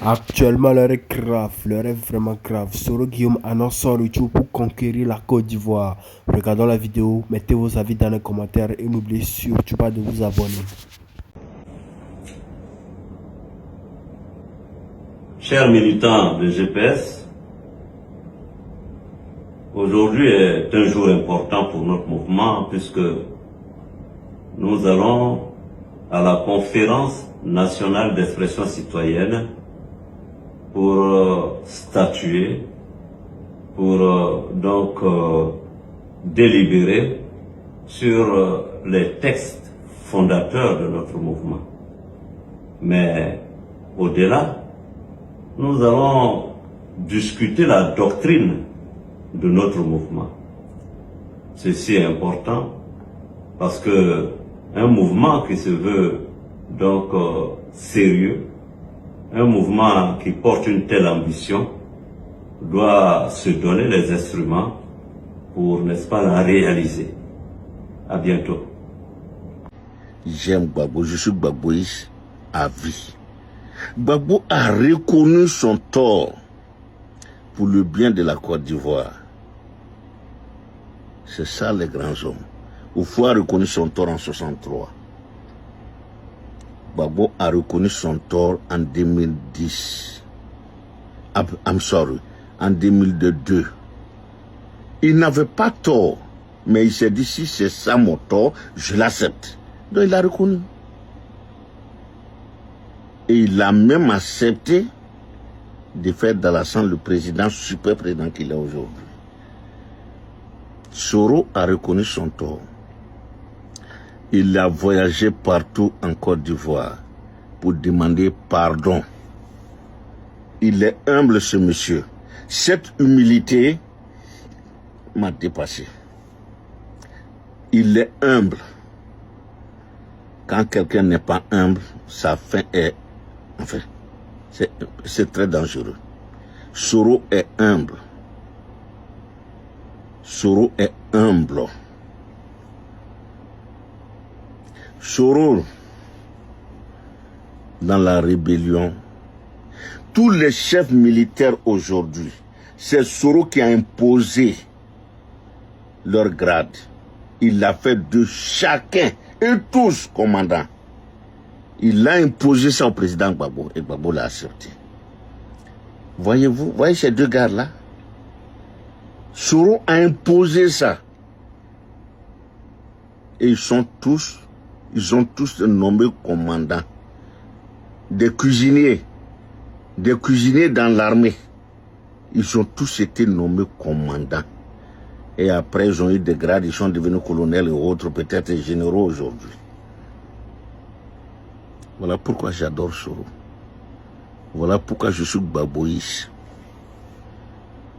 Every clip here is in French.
Actuellement, l'heure est grave, l'heure est vraiment grave. Soro Guillaume annonce son retour pour conquérir la Côte d'Ivoire. Regardons la vidéo, mettez vos avis dans les commentaires et n'oubliez surtout pas de vous abonner. Chers militants de GPS, aujourd'hui est un jour important pour notre mouvement puisque nous allons à la conférence nationale d'expression citoyenne pour statuer, pour délibérer sur les textes fondateurs de notre mouvement. Mais au-delà, nous allons discuter la doctrine de notre mouvement. Ceci est important parce que un mouvement qui se veut sérieux, un mouvement qui porte une telle ambition doit se donner les instruments pour, n'est-ce pas, la réaliser. À bientôt. J'aime Gbagbo, je suis Gbagboïste à vie. Gbagbo a reconnu son tort pour le bien de la Côte d'Ivoire. C'est ça les grands hommes. Oufou a reconnu son tort en 63. Gbagbo a reconnu son tort en 2010. En 2002. Il n'avait pas tort, mais il s'est dit si c'est ça mon tort, je l'accepte. Donc il a reconnu. Et il a même accepté de faire d'Alassane le président, super président qu'il est aujourd'hui. Soro a reconnu son tort. Il a voyagé partout en Côte d'Ivoire pour demander pardon. Il est humble ce monsieur. Cette humilité m'a dépassé. Il est humble. Quand quelqu'un n'est pas humble, sa fin est... Enfin, c'est très dangereux. Soro est humble. Soro est humble. Soro, dans la rébellion, tous les chefs militaires aujourd'hui, c'est Soro qui a imposé leur grade. Il l'a fait de chacun et tous commandants. Il a imposé ça au président Gbagbo et Gbagbo l'a accepté. Voyez-vous, voyez ces deux gars-là? Soro a imposé ça. Et ils ont tous nommé commandants. Des cuisiniers dans l'armée. Ils ont tous été nommés commandants. Et après, ils ont eu des grades, ils sont devenus colonels et autres, peut-être généraux aujourd'hui. Voilà pourquoi j'adore Soro. Voilà pourquoi je suis Gbagboïste.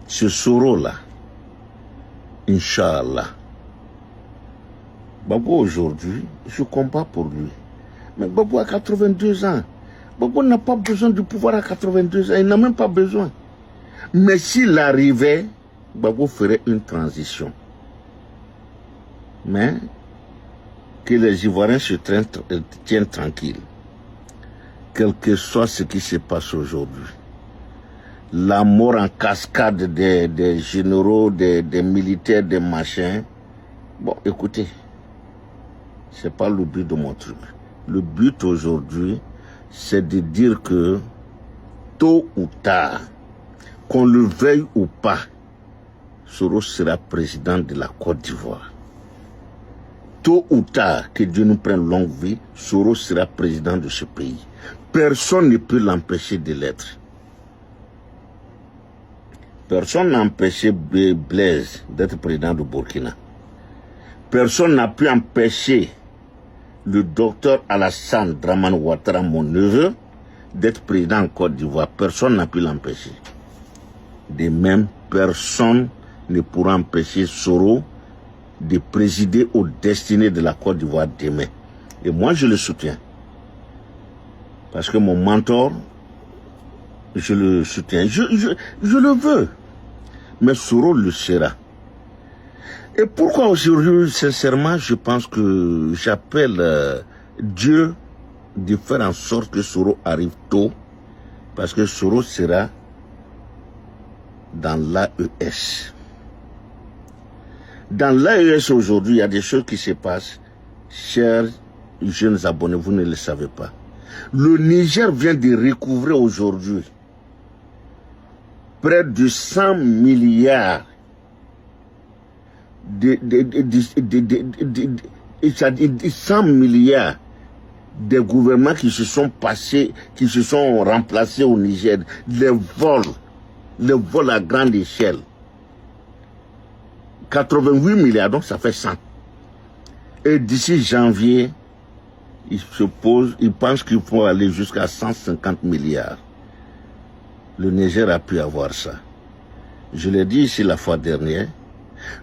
Ce Soro-là, Inch'Allah. Gbagbo aujourd'hui, je combats pour lui. Mais Gbagbo a 82 ans. Gbagbo n'a pas besoin du pouvoir à 82 ans. Il n'a même pas besoin. Mais s'il arrivait, Gbagbo ferait une transition. Mais que les Ivoiriens se tiennent tranquilles. Quel que soit ce qui se passe aujourd'hui. La mort en cascade des généraux, des militaires, des machins. Bon, écoutez, c'est pas le but de mon truc. Le but aujourd'hui, c'est de dire que tôt ou tard, qu'on le veuille ou pas, Soro sera président de la Côte d'Ivoire. Tôt ou tard, que Dieu nous prenne longue vie, Soro sera président de ce pays. Personne ne peut l'empêcher de l'être. Personne n'a empêché Blaise d'être président de Burkina. Personne n'a pu empêcher le docteur Alassane Dramane Ouattara, mon neveu, d'être président en Côte d'Ivoire. Personne n'a pu l'empêcher. De même, personne ne pourra empêcher Soro de présider aux destinées de la Côte d'Ivoire demain. Et moi, je le soutiens. Parce que mon mentor, je le soutiens. Je le veux. Mais Soro le sera. Et pourquoi aujourd'hui, sincèrement, je pense que j'appelle Dieu de faire en sorte que Soro arrive tôt Parce que Soros sera dans l'AES. Dans l'AES aujourd'hui, il y a des choses qui se passent. Chers jeunes abonnés, vous ne le savez pas. Le Niger vient de recouvrer aujourd'hui près de 100 milliards de 100 milliards des gouvernements qui se sont passés, qui se sont remplacés au Niger, les vols à grande échelle. 88 milliards, donc ça fait 100. Et d'ici janvier, ils pensent qu'il faut aller jusqu'à 150 milliards. Le Niger a pu avoir ça. Je l'ai dit ici la fois dernière,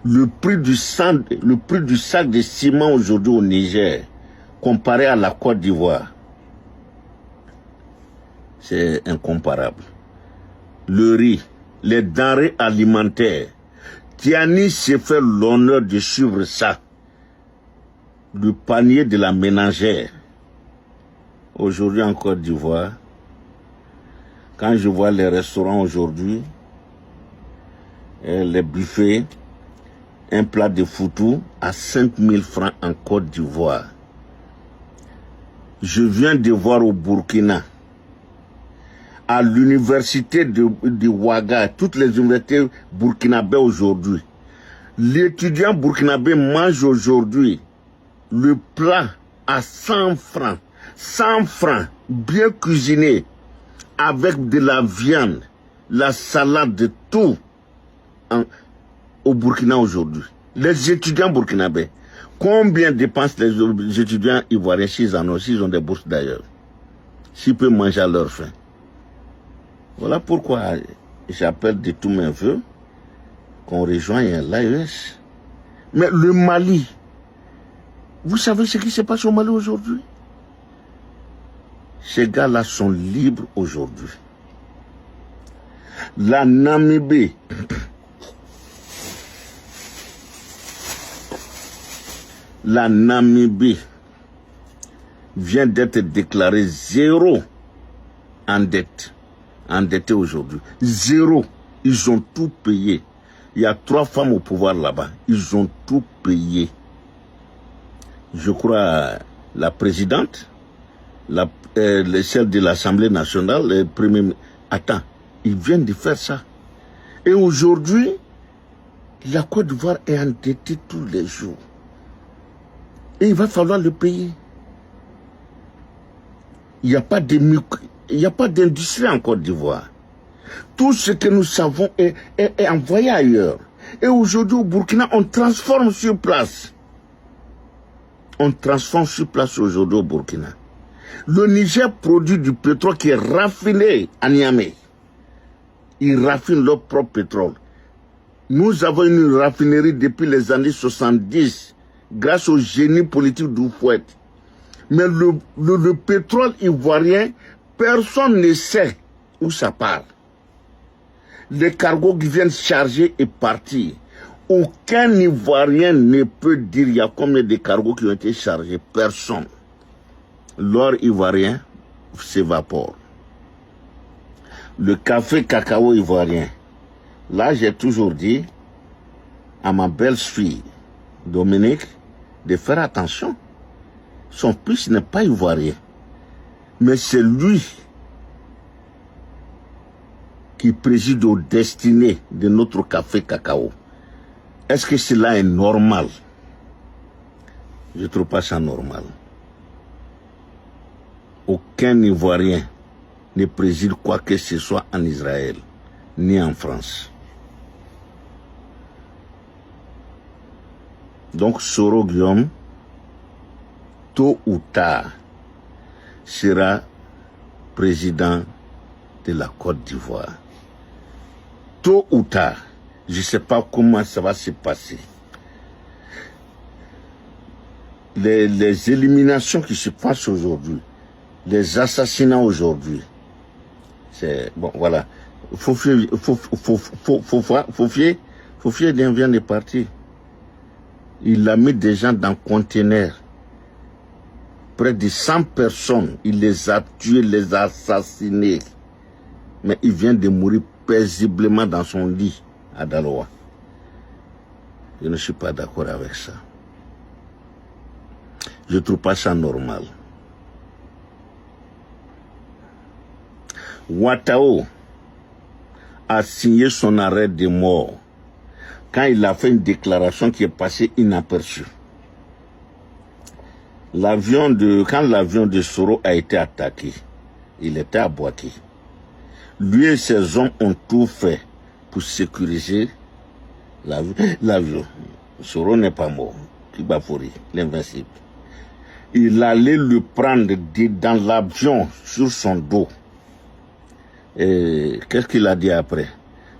le prix du sac de ciment aujourd'hui au Niger, comparé à la Côte d'Ivoire, c'est incomparable. Le riz, les denrées alimentaires, Tiani s'est fait l'honneur de suivre ça. Le panier de la ménagère. Aujourd'hui en Côte d'Ivoire, quand je vois les restaurants aujourd'hui, les buffets, un plat de foutou à 5 000 francs en Côte d'Ivoire. Je viens de voir au Burkina, à l'université de Ouaga, toutes les universités burkinabées aujourd'hui. L'étudiant burkinabé mange aujourd'hui le plat à 100 francs. 100 francs, bien cuisiné, avec de la viande, la salade, de tout, au Burkina aujourd'hui. Les étudiants burkinabés, combien dépensent les étudiants ivoiriens s'ils ont des bourses d'ailleurs, s'ils peuvent manger à leur faim? Voilà pourquoi j'appelle de tous mes voeux qu'on rejoigne l'AES. Mais le Mali, vous savez ce qui se passe au Mali aujourd'hui? Ces gars-là sont libres aujourd'hui. La Namibie, vient d'être déclarée zéro endetté aujourd'hui. Zéro. Ils ont tout payé. Il y a 3 femmes au pouvoir là-bas. Ils ont tout payé. Je crois la présidente, celle de l'Assemblée nationale, le premier ministre. Attends, ils viennent de faire ça. Et aujourd'hui, la Côte d'Ivoire est endettée tous les jours. Et il va falloir le payer. Il n'y a pas d'industrie en Côte d'Ivoire. Tout ce que nous savons est envoyé ailleurs. Et aujourd'hui, au Burkina, on transforme sur place. On transforme sur place aujourd'hui au Burkina. Le Niger produit du pétrole qui est raffiné à Niamey. Ils raffinent leur propre pétrole. Nous avons une raffinerie depuis les années 70, grâce au génie politique d'Oufouette. Mais le pétrole ivoirien, personne ne sait où ça part. Les cargos qui viennent charger et partir. Aucun Ivoirien ne peut dire il y a combien de cargos qui ont été chargés. Personne. L'or ivoirien s'évapore. Le café cacao ivoirien. Là, j'ai toujours dit à ma belle-fille, Dominique, de faire attention. Son fils n'est pas ivoirien. Mais c'est lui qui préside aux destinées de notre café cacao. Est-ce que cela est normal? Je ne trouve pas ça normal. Aucun Ivoirien ne préside quoi que ce soit en Israël, ni en France. Donc Soro Guillaume, tôt ou tard, sera président de la Côte d'Ivoire. Tôt ou tard, je ne sais pas comment ça va se passer. Les éliminations qui se passent aujourd'hui, les assassinats aujourd'hui, c'est bon, voilà. Foufier vient de partir. Il a mis des gens dans conteneurs. Près de 100 personnes, il les a tués, les a assassinés. mais il vient de mourir paisiblement dans son lit à Daloa. Je ne suis pas d'accord avec ça. Je ne trouve pas ça normal. Ouattao a signé son arrêt de mort quand il a fait une déclaration qui est passée inaperçue. Quand l'avion de Soro a été attaqué, il était à Boaké. Lui et ses hommes ont tout fait pour sécuriser l'avion. Soro n'est pas mort. Kibafori, l'invincible. Il allait le prendre dans l'avion sur son dos. Et qu'est-ce qu'il a dit après?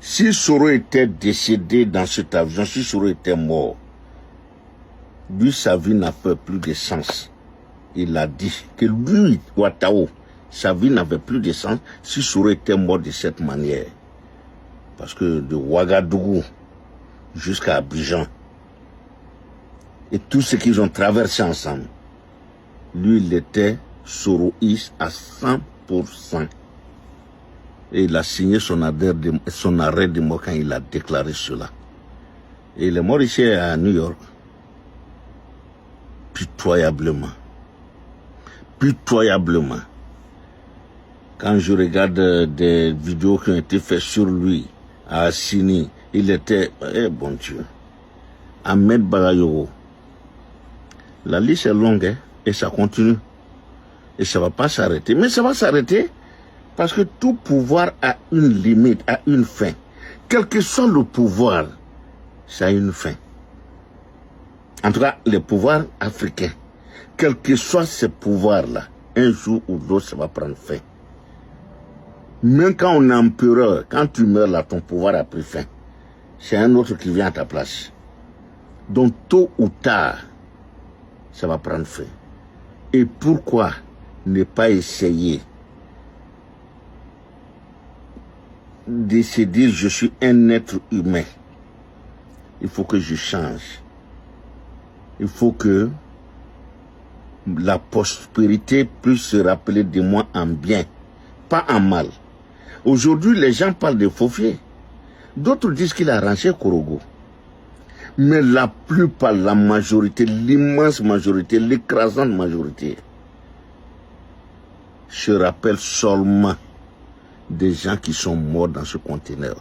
Si Soro était décédé dans cet avion, si Soro était mort, lui, sa vie n'a plus de sens. Il a dit que lui, Ouattao, sa vie n'avait plus de sens si Soro était mort de cette manière. Parce que de Ouagadougou jusqu'à Abidjan, et tout ce qu'ils ont traversé ensemble, lui, il était soroïste à 100%. Et il a signé son arrêt de mort quand il a déclaré cela. Et il est mort ici à New York. Pitoyablement. Pitoyablement. Quand je regarde des vidéos qui ont été faites sur lui, à Assini, il était, bon Dieu, Ahmed Bagayoko. La liste est longue, hein, et ça continue. Et ça ne va pas s'arrêter. Mais ça va s'arrêter parce que tout pouvoir a une limite, a une fin. Quel que soit le pouvoir, ça a une fin. En tout cas, les pouvoirs africains, quels que soient ces pouvoirs-là, un jour ou l'autre, ça va prendre fin. Même quand on est empereur, quand tu meurs là, ton pouvoir a pris fin. C'est un autre qui vient à ta place. Donc, tôt ou tard, ça va prendre fin. Et pourquoi ne pas essayer de se dire, je suis un être humain. Il faut que je change. Il faut que la prospérité puisse se rappeler de moi en bien, pas en mal. Aujourd'hui, les gens parlent de Fofié. D'autres disent qu'il a arrangé Korogo. Mais la plupart, la majorité, l'immense majorité, l'écrasante majorité, se rappelle seulement des gens qui sont morts dans ce conteneur.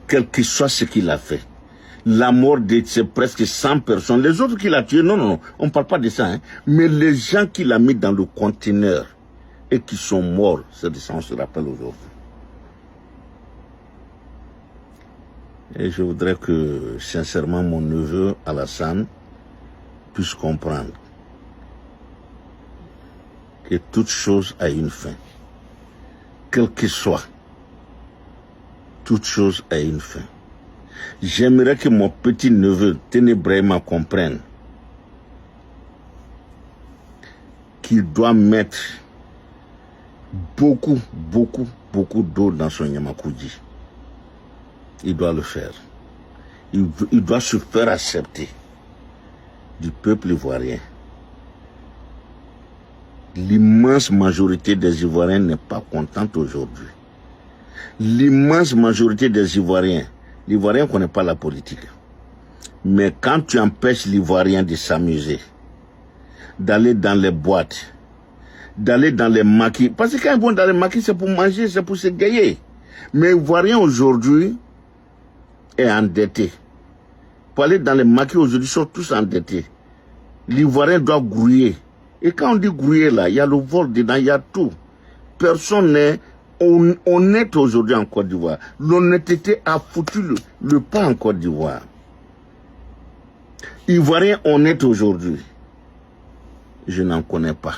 Quel que soit ce qu'il a fait. La mort de ces presque 100 personnes. Les autres qu'il a tués, non, on ne parle pas de ça. Hein. Mais les gens qu'il a mis dans le conteneur et qui sont morts, c'est de ça on se rappelle aujourd'hui. Et je voudrais que, sincèrement, mon neveu Alassane puisse comprendre que toute chose a une fin. Quel que soit, toute chose a une fin. J'aimerais que mon petit neveu Ténébrahima comprenne qu'il doit mettre beaucoup d'eau dans son Yamakoudi. Il doit le faire. Il doit se faire accepter du peuple ivoirien. L'immense majorité des Ivoiriens n'est pas contente aujourd'hui. L'immense majorité des Ivoiriens, l'Ivoirien ne connaît pas la politique. Mais quand tu empêches l'Ivoirien de s'amuser, d'aller dans les boîtes, d'aller dans les maquis, parce que quand ils vont dans les maquis, c'est pour manger, c'est pour se gayer. Mais l'Ivoirien aujourd'hui est endetté. Pour aller dans les maquis aujourd'hui, ils sont tous endettés. L'Ivoirien doit grouiller. Et quand on dit grouiller là, il y a le vol dedans, il y a tout. Personne n'est honnête aujourd'hui en Côte d'Ivoire. L'honnêteté a foutu le pas en Côte d'Ivoire. Ivoirien honnête aujourd'hui, je n'en connais pas.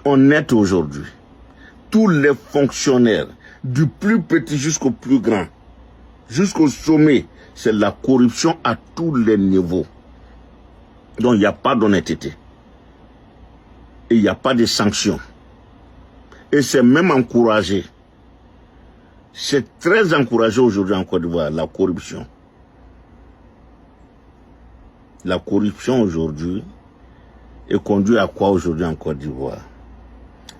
Honnête aujourd'hui, tous les fonctionnaires, du plus petit jusqu'au plus grand, jusqu'au sommet, c'est la corruption à tous les niveaux. Donc il n'y a pas d'honnêteté. Et il n'y a pas de sanctions. Et c'est même encouragé. C'est très encouragé aujourd'hui en Côte d'Ivoire, la corruption. La corruption aujourd'hui est conduite à quoi aujourd'hui en Côte d'Ivoire?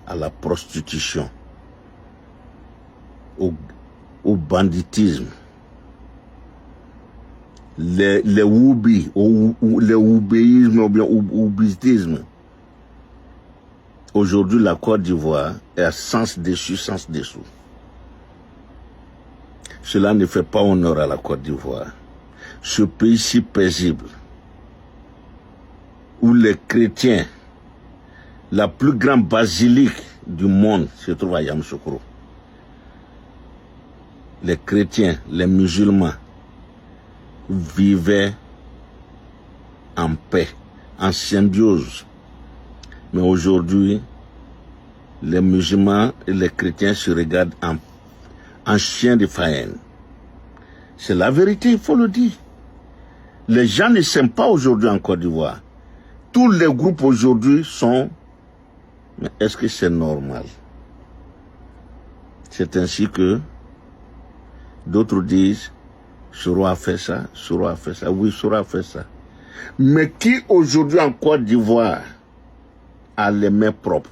À la prostitution. au banditisme, les oubis, les oubéismes ou bien oubitisme. Aujourd'hui, la Côte d'Ivoire est à sens dessus, sens dessous. Cela ne fait pas honneur à la Côte d'Ivoire. Ce pays si paisible, où les chrétiens, la plus grande basilique du monde se trouve à Yamoussoukro. Les chrétiens, les musulmans vivaient en paix, en symbiose. Mais aujourd'hui, les musulmans et les chrétiens se regardent en chiens de faïenne. C'est la vérité, il faut le dire. Les gens ne s'aiment pas aujourd'hui en Côte d'Ivoire. Tous les groupes aujourd'hui sont... Mais est-ce que c'est normal? C'est ainsi que d'autres disent, Soro a fait ça, Soro a fait ça. Oui, Soro a fait ça. Mais qui aujourd'hui en Côte d'Ivoire a les mains propres?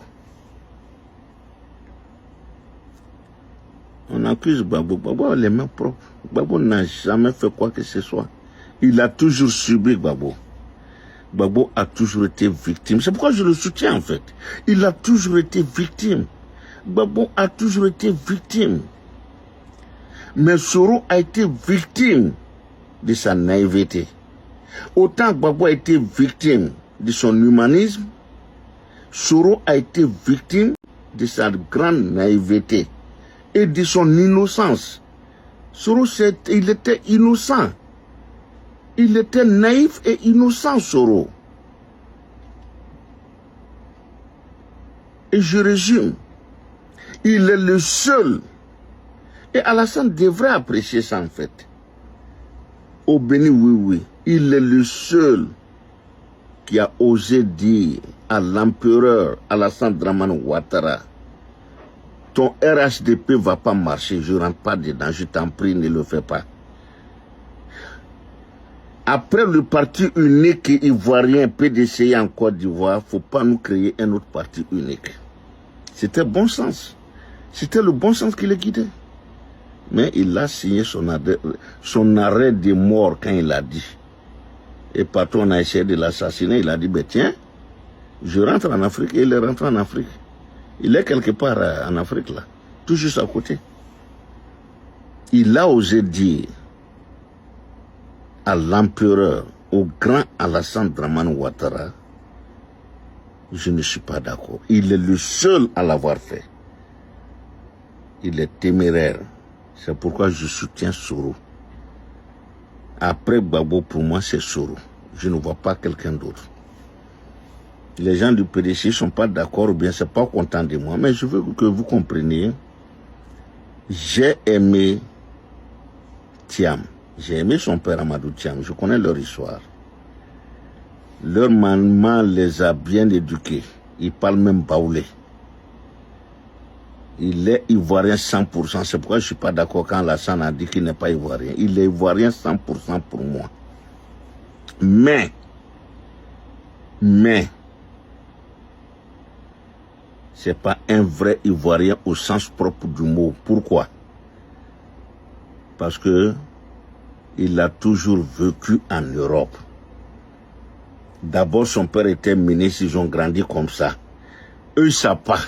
On accuse Gbagbo. Gbagbo a les mains propres. Gbagbo n'a jamais fait quoi que ce soit. Il a toujours subi Gbagbo. Gbagbo a toujours été victime. C'est pourquoi je le soutiens en fait. Il a toujours été victime. Gbagbo a toujours été victime. Mais Soro a été victime de sa naïveté. Autant Gbagbo a été victime de son humanisme, Soro a été victime de sa grande naïveté et de son innocence. Soro, il était innocent. Il était naïf et innocent, Soro. Et je résume. Il est le seul. Et Alassane devrait apprécier ça, en fait. Au Béni, oui. Il est le seul qui a osé dire à l'empereur Alassane Dramane Ouattara, ton RHDP ne va pas marcher, je ne rentre pas dedans, je t'en prie, ne le fais pas. Après le parti unique ivoirien PDCI en Côte d'Ivoire, il ne faut pas nous créer un autre parti unique. C'était bon sens. C'était le bon sens qui le guidait. Mais il a signé son arrêt de mort quand il a dit. Et partout on a essayé de l'assassiner, il a dit, ben tiens, je rentre en Afrique, et il est rentré en Afrique. Il est quelque part en Afrique là, tout juste à côté. Il a osé dire à l'empereur, au grand Alassane Dramane Ouattara, je ne suis pas d'accord. Il est le seul à l'avoir fait. Il est téméraire. C'est pourquoi je soutiens Soro. Après Gbagbo, pour moi, c'est Soro. Je ne vois pas quelqu'un d'autre. Les gens du PDC ne sont pas d'accord ou bien ne sont pas contents de moi. Mais je veux que vous compreniez. J'ai aimé Thiam. J'ai aimé son père Amadou Thiam. Je connais leur histoire. Leur maman les a bien éduqués. Ils parlent même baoulé. Il est ivoirien 100%. C'est pourquoi je ne suis pas d'accord quand Alassane a dit qu'il n'est pas ivoirien. Il est ivoirien 100% pour moi. Mais, c'est pas un vrai ivoirien au sens propre du mot. Pourquoi? Parce que il a toujours vécu en Europe. D'abord, son père était ministre, ils ont grandi comme ça. Eux, ils ne savent pas.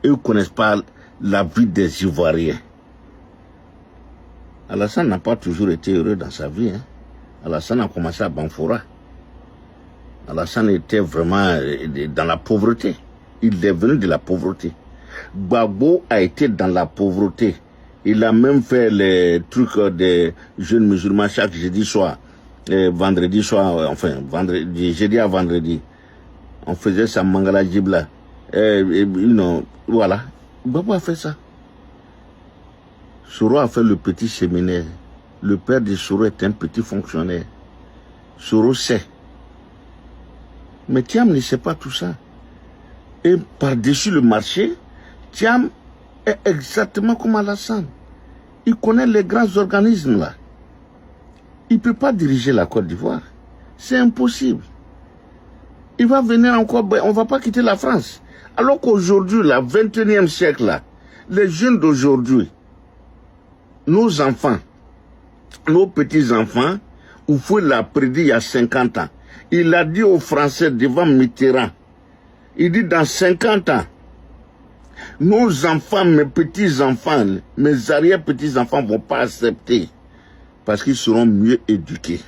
Eux ne connaissent pas la vie des Ivoiriens. Alassane n'a pas toujours été heureux dans sa vie. Alassane a commencé à Banfora. Alassane était vraiment dans la pauvreté. Il est venu de la pauvreté. Gbagbo a été dans la pauvreté. Il a même fait les trucs des jeunes musulmans chaque jeudi soir. Vendredi soir, enfin, jeudi à vendredi. On faisait sa Mangala Djibla. Voilà. Gbagbo a fait ça. Soro a fait le petit séminaire. Le père de Soro est un petit fonctionnaire. Soro sait. Mais Thiam ne sait pas tout ça. Et par-dessus le marché, Thiam est exactement comme Alassane. Il connaît les grands organismes là. Il ne peut pas diriger la Côte d'Ivoire. C'est impossible. Il va venir encore, on ne va pas quitter la France. Alors qu'aujourd'hui, le 21e siècle, là, les jeunes d'aujourd'hui, nos enfants, nos petits-enfants, Oufoué l'a prédit il y a 50 ans. Il a dit aux Français devant Mitterrand, il dit dans 50 ans, nos enfants, mes petits-enfants, mes arrière-petits-enfants ne vont pas accepter parce qu'ils seront mieux éduqués.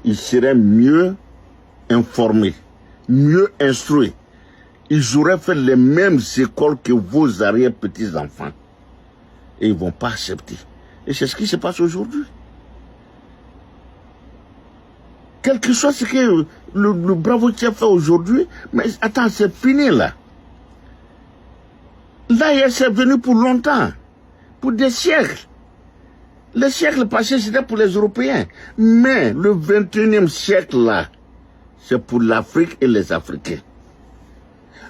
Ils seraient mieux informés, mieux instruits. Ils auraient fait les mêmes écoles que vos arrière-petits-enfants. Et ils ne vont pas accepter. Et c'est ce qui se passe aujourd'hui. Quel que soit ce que le bravo chef fait aujourd'hui, mais attends, c'est fini là. Là, c'est venu pour longtemps, pour des siècles. Les siècles passés, c'était pour les Européens. Mais le 21e siècle là, c'est pour l'Afrique et les Africains.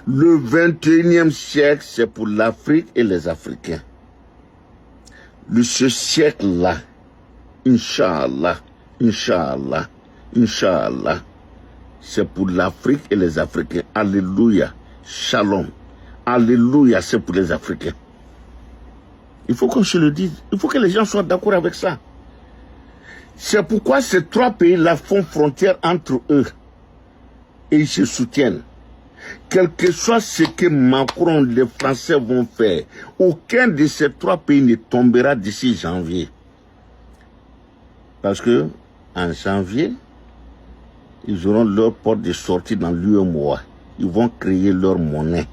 Le 21e siècle, c'est pour l'Afrique et les Africains. Ce siècle-là, Inch'Allah, Inch'Allah, Inch'Allah, c'est pour l'Afrique et les Africains. Alléluia, Shalom. Alléluia, c'est pour les Africains. Il faut qu'on se le dise. Il faut que les gens soient d'accord avec ça. C'est pourquoi ces trois pays-là font frontière entre eux. Et ils se soutiennent. Quel que soit ce que Macron, les Français vont faire, aucun de ces trois pays ne tombera d'ici janvier. Parce que en janvier, ils auront leur porte de sortie dans l'UEMOA. Ils vont créer leur monnaie.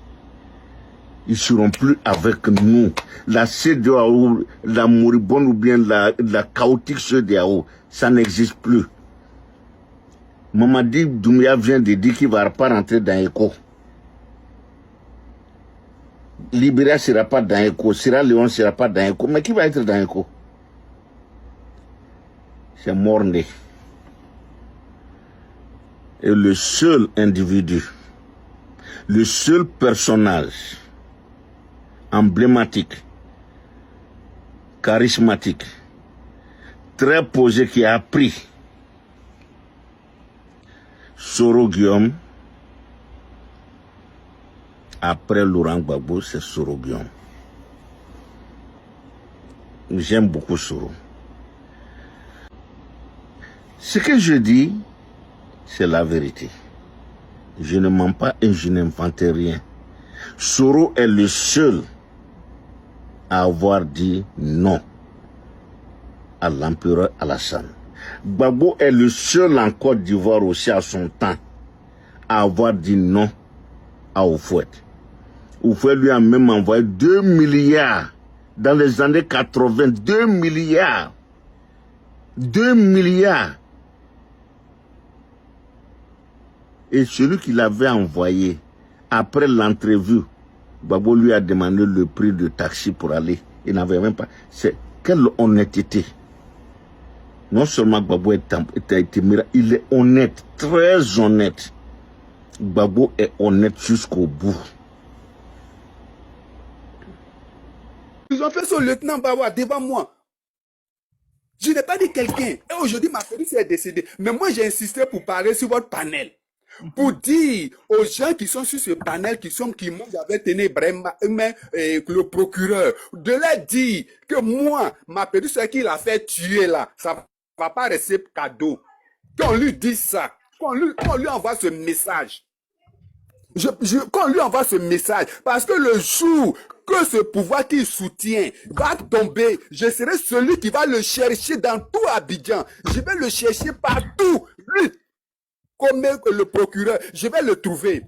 Ils ne seront plus avec nous. La CEDEAO, la moribonde ou bien la chaotique CEDEAO, ça n'existe plus. Mamadi Doumbouya vient de dire qu'il ne va pas rentrer dans ECO. Libéria ne sera pas dans ECO. Sierra Leone ne sera pas dans ECO. Mais qui va être dans ECO? C'est mort-né. Et le seul individu, le seul personnage emblématique, charismatique, très posé qui a appris Soro Guillaume, après Laurent Gbagbo, c'est Soro Guillaume. J'aime beaucoup Soro. Ce que je dis, c'est la vérité. Je ne mens pas et je n'invente rien. Soro est le seul à avoir dit non à l'empereur Alassane. Gbagbo est le seul en Côte d'Ivoire aussi à son temps à avoir dit non à Houphouët. Houphouët lui a même envoyé 2 milliards dans les années 80. 2 milliards. 2 milliards. Et celui qui l'avait envoyé, après l'entrevue, Gbagbo lui a demandé le prix de taxi pour aller. Il n'avait même pas. C'est quelle honnêteté. Non seulement Gbagbo il est honnête, très honnête. Gbagbo est honnête jusqu'au bout. Ils ont fait ce lieutenant Bawa devant moi. Je n'ai pas dit quelqu'un. Et aujourd'hui, ma famille est décédée. Mais moi, j'ai insisté pour parler sur votre panel. Pour dire aux gens qui sont sur ce panel, qui m'ont avec Téné Brema, le procureur, de leur dire que moi, ma petite soeur qu'il a fait tuer là, ça ne va pas rester cadeau. Qu'on lui dise ça, qu'on lui envoie ce message. Qu'on lui envoie ce message, parce que le jour que ce pouvoir qu'il soutient va tomber, je serai celui qui va le chercher dans tout Abidjan. Je vais le chercher partout. Lui, comme le procureur, je vais le trouver.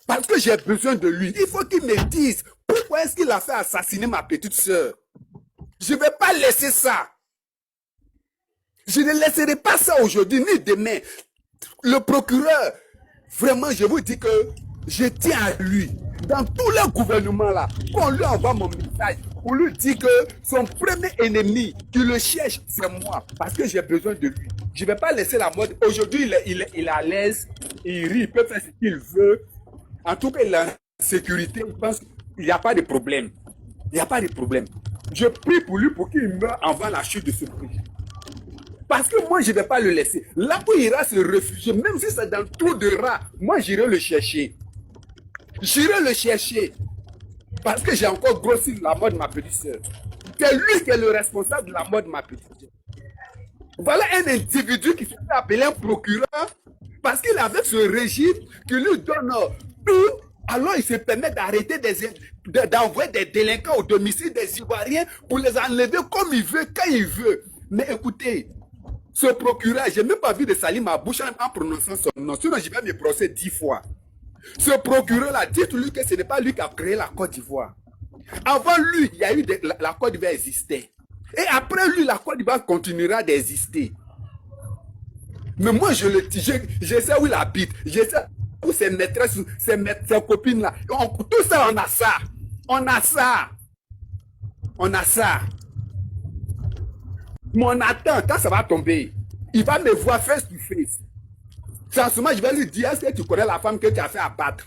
Parce que j'ai besoin de lui. Il faut qu'il me dise pourquoi est-ce qu'il a fait assassiner ma petite soeur. Je ne vais pas laisser ça. Je ne laisserai pas ça aujourd'hui ni demain. Le procureur, vraiment, je vous dis que je tiens à lui. Dans tout le gouvernement là, qu'on lui envoie mon message, on lui dit que son premier ennemi qui le cherche, c'est moi. Parce que j'ai besoin de lui. Je ne vais pas laisser la mode. Aujourd'hui, il est à l'aise, il rit, il peut faire ce qu'il veut. En tout cas, la sécurité, je pense qu'il n'y a pas de problème. Il n'y a pas de problème. Je prie pour lui pour qu'il meure avant la chute de ce prix. Parce que moi, je ne vais pas le laisser. Là où il ira se réfugier, même si c'est dans le trou de rat, moi, j'irai le chercher. J'irai le chercher. Parce que j'ai encore grossi la mode de ma petite soeur. C'est lui qui est le responsable de la mort de ma petite sœur. Voilà un individu qui se fait appeler un procureur parce qu'il avait ce régime qui lui donne tout. Alors il se permet d'arrêter d'envoyer des délinquants au domicile des Ivoiriens pour les enlever comme il veut, quand il veut. Mais écoutez, ce procureur, je n'ai même pas vu de salir ma bouche en prononçant son nom, sinon je vais me procès 10 fois. Ce procureur-là, dites-lui que ce n'est pas lui qui a créé la Côte d'Ivoire. Avant lui, il y a eu la Côte d'Ivoire existait. Et après lui, la Côte d'Ivoire continuera d'exister. Mais moi, je sais où il habite. Je sais où ses maîtresses, ses copines-là. Tout ça, on a ça. On a ça. On a ça. Mais on attend, quand ça va tomber, il va me voir face to face. Chancement, je vais lui dire, est-ce que tu connais la femme que tu as fait abattre?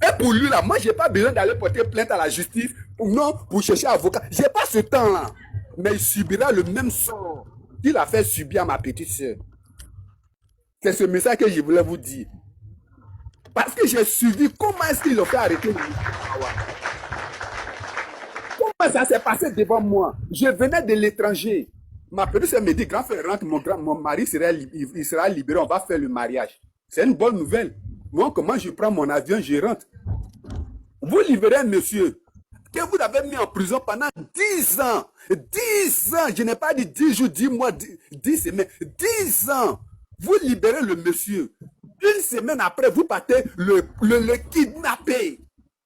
Et pour lui, là, moi, je n'ai pas besoin d'aller porter plainte à la justice pour chercher un avocat. Je n'ai pas ce temps-là. Mais il subira le même sort qu'il a fait subir à ma petite soeur. C'est ce message que je voulais vous dire. Parce que j'ai suivi comment est-ce qu'il a fait arrêter le Comment ça s'est passé devant moi? Je venais de l'étranger. Ma petite soeur me dit, grand frère, rentre, mon mari sera libéré, on va faire le mariage. C'est une bonne nouvelle. Moi, comment je prends mon avion, je rentre. Vous libérez un monsieur que vous avez mis en prison pendant 10 ans. 10 ans, je n'ai pas dit 10 jours, 10 mois, 10 semaines. 10 ans. Vous libérez le monsieur. Une semaine après, vous partez le kidnapper.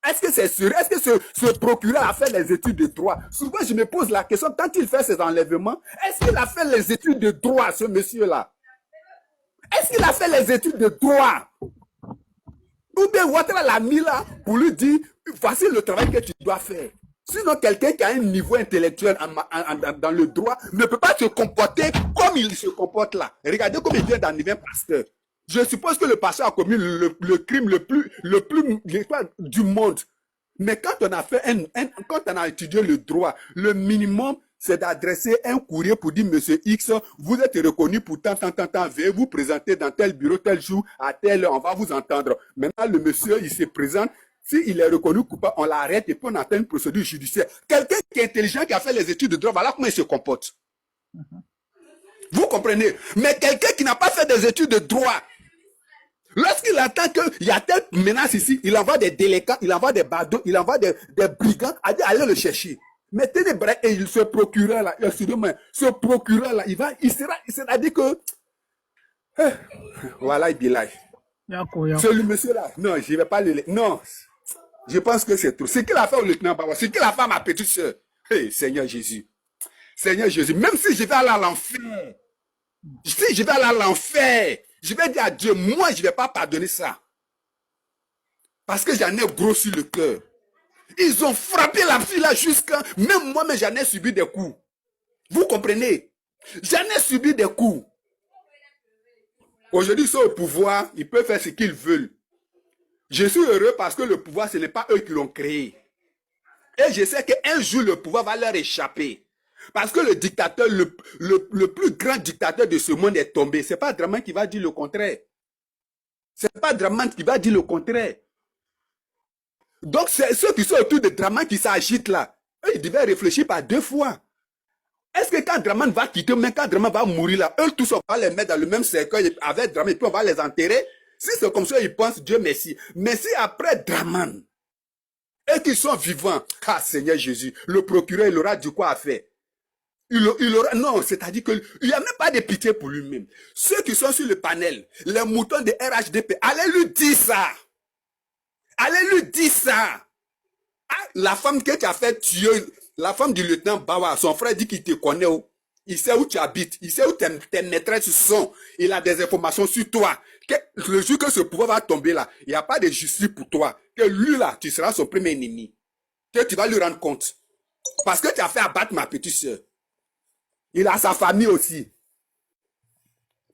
Est-ce que c'est sûr? Est-ce que ce procureur a fait les études de droit? Souvent, je me pose la question, quand il fait ces enlèvements, est-ce qu'il a fait les études de droit, ce monsieur-là? Est-ce qu'il a fait les études de droit? Ou bien Ouattara l'a mis là pour lui dire, voici le travail que tu dois faire. Sinon, quelqu'un qui a un niveau intellectuel dans le droit ne peut pas se comporter comme il se comporte là. Regardez comme il vient d'enlever un pasteur. Je suppose que le pasteur a commis le crime le plus du monde. Mais quand on a fait quand on a étudié le droit, le minimum, c'est d'adresser un courrier pour dire, Monsieur X, vous êtes reconnu pour tant, veuillez vous présenter dans tel bureau, tel jour, à telle heure, on va vous entendre. Maintenant, le monsieur, il se présente. S'il est reconnu coupable, on l'arrête et puis on attend une procédure judiciaire. Quelqu'un qui est intelligent, qui a fait les études de droit, voilà comment il se comporte. Vous comprenez? Mais quelqu'un qui n'a pas fait des études de droit, lorsqu'il attend qu'il y a telle menace ici, il envoie des délinquants, il envoie des badauds, il envoie des brigands, allez le chercher. Mettez des bras et ce procureur-là, il sera dit que, voilà, il dit là. C'est le monsieur-là. Non, je ne vais pas le... Non, je pense que c'est trop. Ce qu'il a fait au lieutenant Bawa, ce qu'il a fait à ma petite soeur. Hey, Seigneur Jésus. Seigneur Jésus, même si je vais aller à l'enfer, si je vais aller à l'enfer, je vais dire à Dieu, moi, je ne vais pas pardonner ça. Parce que j'en ai gros sur le cœur. Ils ont frappé la fille là jusqu'à... Même moi, mais j'en ai subi des coups. Vous comprenez? J'en ai subi des coups. Aujourd'hui, ils sont au pouvoir, ils peuvent faire ce qu'ils veulent. Je suis heureux parce que le pouvoir, ce n'est pas eux qui l'ont créé. Et je sais qu'un jour, le pouvoir va leur échapper. Parce que le dictateur, le plus grand dictateur de ce monde est tombé. Ce n'est pas Dramane qui va dire le contraire. Ce n'est pas Dramane qui va dire le contraire. Donc, c'est ceux qui sont autour de Dramane qui s'agitent là. Eux, ils devaient réfléchir par 2 fois. Est-ce que quand Dramane va quitter, même quand Dramane va mourir là, eux tous on va les mettre dans le même cercueil avec Dramane et puis on va les enterrer? Si c'est comme ça, ils pensent, Dieu merci. Mais si après Dramane, et qu'ils sont vivants, ah Seigneur Jésus, le procureur, il aura du quoi à faire. Il aura, non, c'est-à-dire qu'il n'y a même pas de pitié pour lui-même. Ceux qui sont sur le panel, les moutons de RHDP, allez lui dire ça. Allez lui dire ça. Ah, la femme que tu as fait tuer, la femme du lieutenant Bawa, son frère dit qu'il te connaît. Il sait où tu habites. Il sait où tes maîtresses sont. Il a des informations sur toi. Le jour que ce pouvoir va tomber là, il n'y a pas de justice pour toi. Que lui là, tu seras son premier ennemi. Que tu vas lui rendre compte. Parce que tu as fait abattre ma petite soeur. Il a sa famille aussi.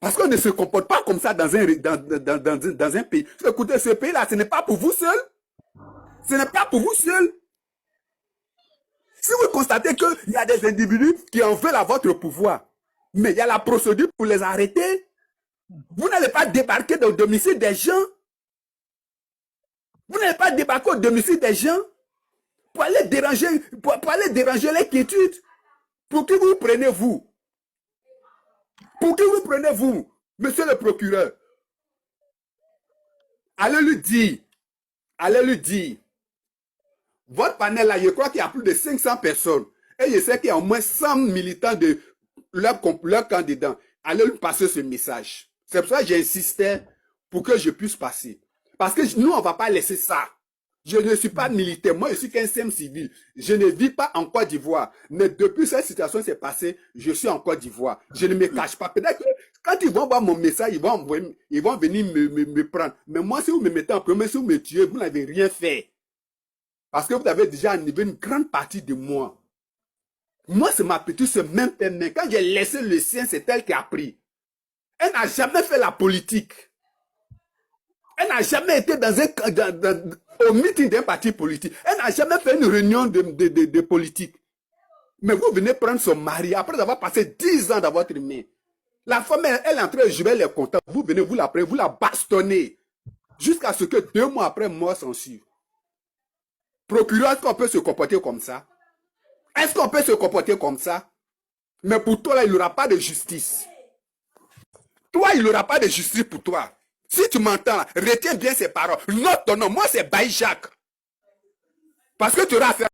Parce qu'on ne se comporte pas comme ça dans un pays. Écoutez, ce pays-là, ce n'est pas pour vous seul. Ce n'est pas pour vous seul. Si vous constatez qu'il y a des individus qui en veulent à votre pouvoir, mais il y a la procédure pour les arrêter, vous n'allez pas débarquer dans le domicile des gens. Vous n'allez pas débarquer au domicile des gens pour aller pour aller déranger les quiétudes. Pour qui vous prenez-vous? Pour qui vous prenez-vous, monsieur le procureur? Allez lui dire, votre panel là, je crois qu'il y a plus de 500 personnes. Et je sais qu'il y a au moins 100 militants de leur candidat. Allez lui passer ce message. C'est pour ça que j'insistais pour que je puisse passer. Parce que nous, on ne va pas laisser ça. Je ne suis pas militaire. Moi, je suis qu'un simple civil. Je ne vis pas en Côte d'Ivoire. Mais depuis cette situation s'est passée, je suis en Côte d'Ivoire. Je ne me cache pas. Peut-être que quand ils vont voir mon message, ils vont venir me prendre. Mais moi, si vous me mettez en premier, si vous me tuez, vous n'avez rien fait. Parce que vous avez déjà enlevé une grande partie de moi. Moi, c'est ma petite sœur, même père. Mais quand j'ai laissé le sien, c'est elle qui a pris. Elle n'a jamais fait la politique. Elle n'a jamais été au meeting d'un parti politique. Elle n'a jamais fait une réunion de politique. Mais vous venez prendre son mari après avoir passé 10 ans dans votre main. La femme, elle est en train de jouer les comptables. Vous venez, vous la prenez, vous la bastonnez. Jusqu'à ce que 2 mois après, mort s'en suive. Procureur, est-ce qu'on peut se comporter comme ça? Est-ce qu'on peut se comporter comme ça? Mais pour toi, là, il n'y aura pas de justice. Toi, il n'y aura pas de justice pour toi. Si tu m'entends, retiens bien ces paroles. Note ton nom. Moi, c'est Baï Jacques. Parce que tu auras affaire